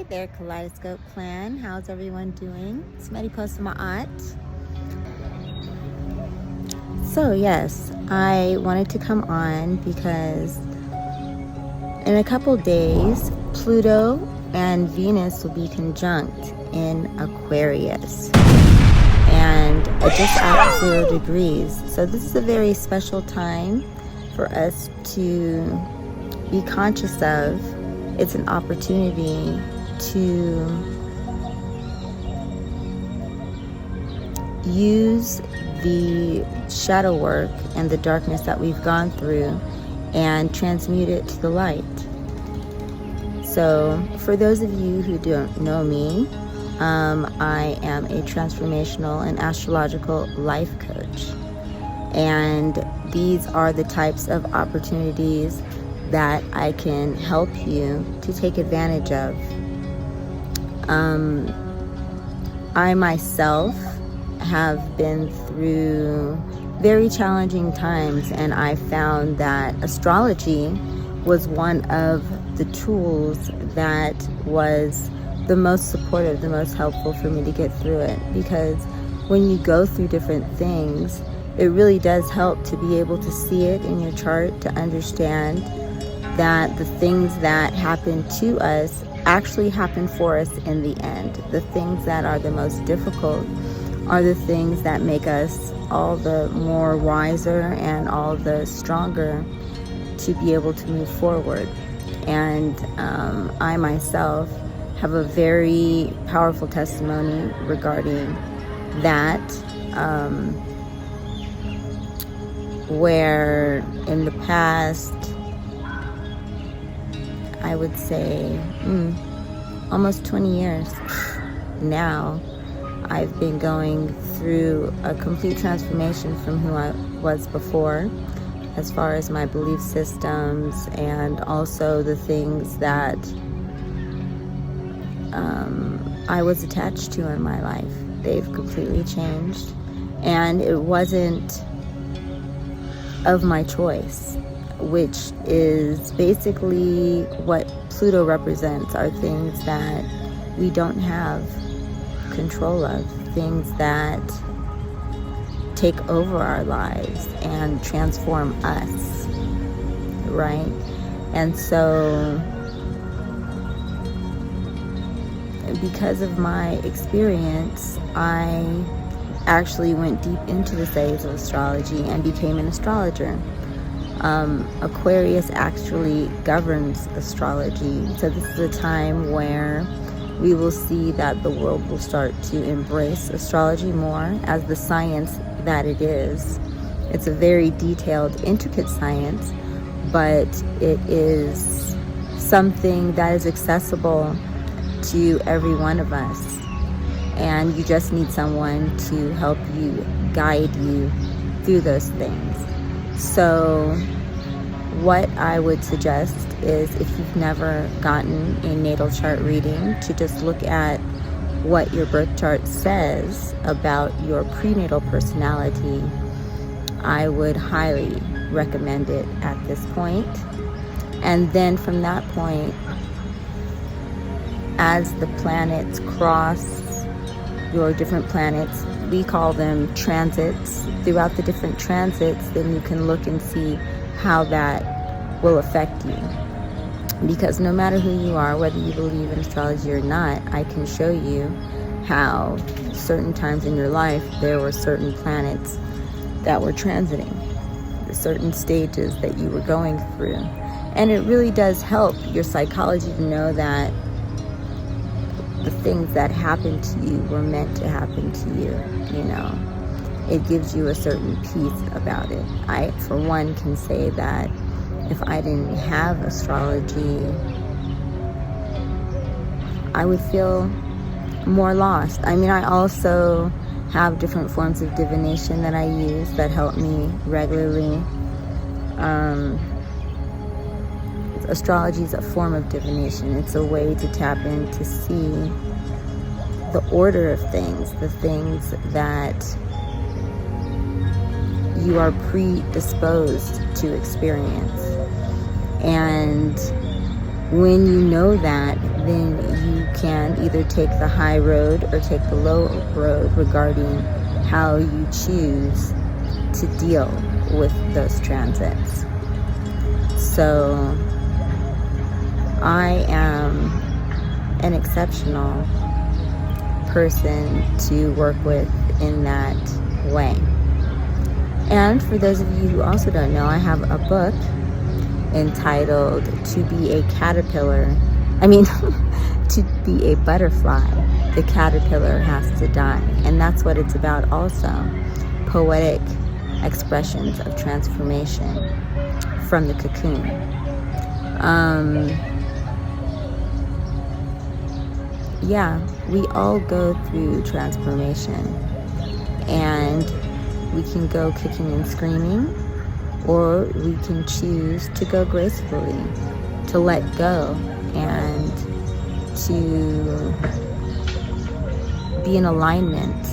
Hey there, Kaleidoscope Klan. How's everyone doing? It's mariposamaat. So yes, I wanted to come on because in a couple days, Pluto and Venus will be conjunct in Aquarius and just at 0 degrees. So this is a very special time for us to be conscious of. It's an opportunity to use the shadow work and the darkness that we've gone through and transmute it to the light. So for those of you who don't know me, I am a transformational and astrological life coach. And these are the types of opportunities that I can help you to take advantage of. I myself have been through very challenging times, and I found that astrology was one of the tools that was the most supportive, the most helpful for me to get through it. Because when you go through different things, it really does help to be able to see it in your chart, to understand that the things that happen to us actually happen for us in the end. The things that are the most difficult are the things that make us all the more wiser and all the stronger to be able to move forward. And I myself have a very powerful testimony regarding that, where in the past, I would say almost 20 years now, I've been going through a complete transformation from who I was before, as far as my belief systems and also the things that I was attached to in my life. They've completely changed, and it wasn't of my choice, which is basically what Pluto represents, are things that we don't have control of, things that take over our lives and transform us, right? And so because of my experience, I actually went deep into the studies of astrology and became an astrologer. Aquarius actually governs astrology. So this is a time where we will see that the world will start to embrace astrology more as the science that it is. It's a very detailed, intricate science, but it is something that is accessible to every one of us. And you just need someone to help you, guide you through those things. So what I would suggest is, if you've never gotten a natal chart reading, to just look at what your birth chart says about your prenatal personality. I would highly recommend it at this point. And then from that point, as the planets cross your different planets, we call them transits, throughout the different transits, then you can look and see how that will affect you. Because no matter who you are, whether you believe in astrology or not, I can show you how certain times in your life there were certain planets that were transiting, certain stages that you were going through. And it really does help your psychology to know that the things that happened to you were meant to happen to you, you know. It gives you a certain peace about it. I, for one, can say that if I didn't have astrology, I would feel more lost. I mean, I also have different forms of divination that I use that help me regularly. Astrology is a form of divination. It's a way to tap in to see the order of things, the things that you are predisposed to experience. And when you know that, then you can either take the high road or take the low road regarding how you choose to deal with those transits. So I am an exceptional person to work with in that way. And for those of you who also don't know, I have a book entitled To Be a Caterpillar. To be a butterfly, the caterpillar has to die. And that's what it's about also. Poetic expressions of transformation from the cocoon. We all go through transformation, and we can go kicking and screaming, or we can choose to go gracefully, to let go, and to be in alignment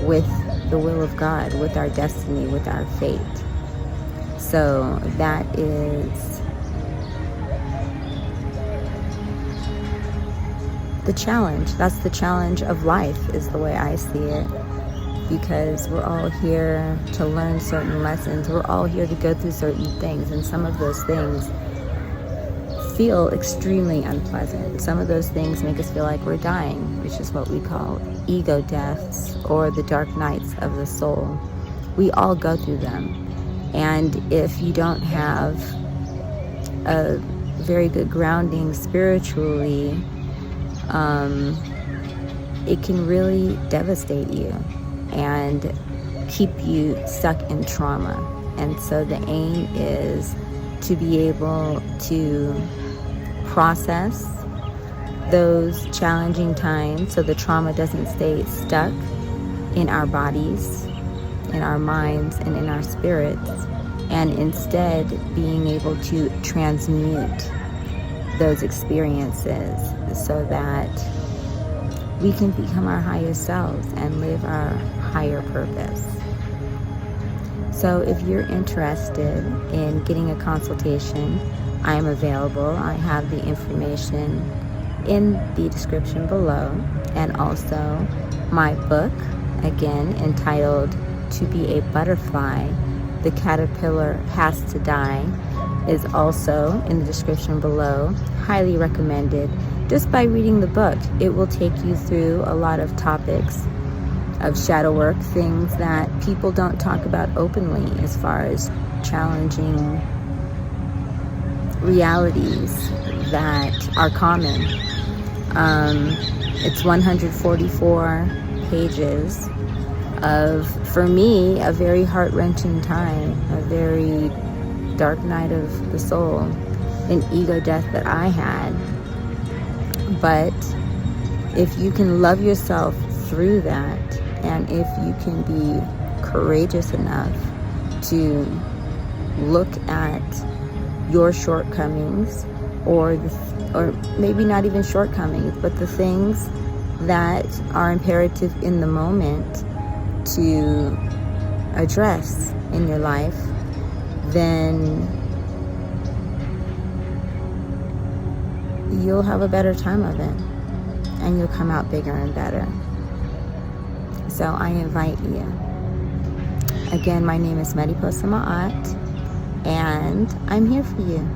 with the will of God, with our destiny, with our fate. So that is the challenge. That's the challenge of life, is the way I see it. Because we're all here to learn certain lessons. We're all here to go through certain things. And some of those things feel extremely unpleasant. Some of those things make us feel like we're dying, which is what we call ego deaths or the dark nights of the soul. We all go through them. And if you don't have a very good grounding spiritually, it can really devastate you and keep you stuck in trauma. And so the aim is to be able to process those challenging times so the trauma doesn't stay stuck in our bodies, in our minds, and in our spirits, and instead being able to transmute those experiences so that we can become our highest selves and live our higher purpose. So if you're interested in getting a consultation, I am available. I have the information in the description below, and also my book, again entitled To Be a Butterfly, The Caterpillar Has to Die, is also in the description below. Highly recommended. Just by reading the book, it will take you through a lot of topics of shadow work, things that people don't talk about openly as far as challenging realities that are common. It's 144 pages of, for me, a very heart-wrenching time, a very dark night of the soul, an ego death that I had. But if you can love yourself through that, and if you can be courageous enough to look at your shortcomings, or maybe not even shortcomings, but the things that are imperative in the moment to address in your life, then you'll have a better time of it, and you'll come out bigger and better. So I invite you. Again, my name is Mariposamaat, and I'm here for you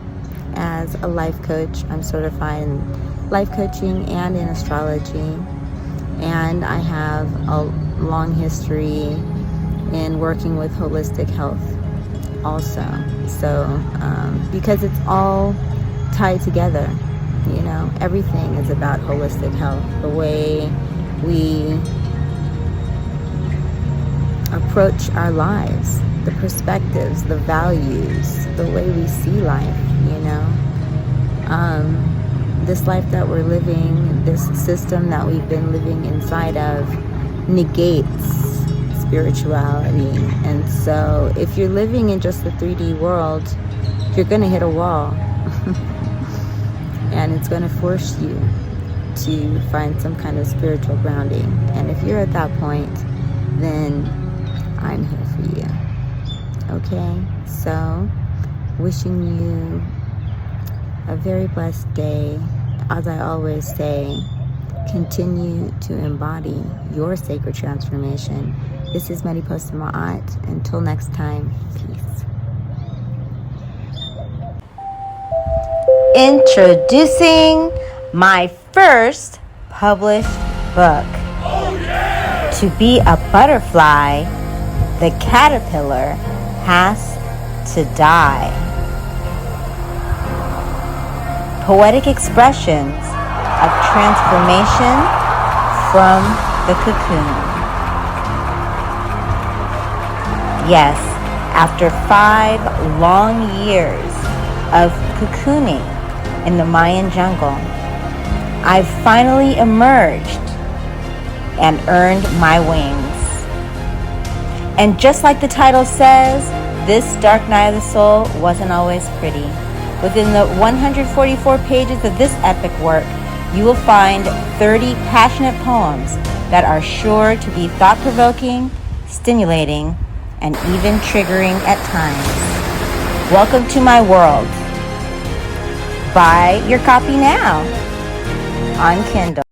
as a life coach. I'm certified in life coaching and in astrology, and I have a long history in working with holistic health also. So because it's all tied together, you know, everything is about holistic health. The way we approach our lives, the perspectives, the values, the way we see life, you know. This life that we're living, this system that we've been living inside of, negates spirituality. And so if you're living in just the 3D world, you're going to hit a wall. And it's going to force you to find some kind of spiritual grounding. And if you're at that point, then I'm here for you. Okay? So, wishing you a very blessed day. As I always say, continue to embody your sacred transformation. This is mariposamaat. Until next time, peace. Introducing my first published book. To be a butterfly, the caterpillar has to die. Poetic expressions of transformation from the cocoon. Yes, after 5 long years of cocooning in the Mayan jungle, I've finally emerged and earned my wings. And just like the title says, this dark night of the soul wasn't always pretty. Within the 144 pages of this epic work, you will find 30 passionate poems that are sure to be thought-provoking, stimulating, and even triggering at times. Welcome to my world. Buy your copy now on Kindle.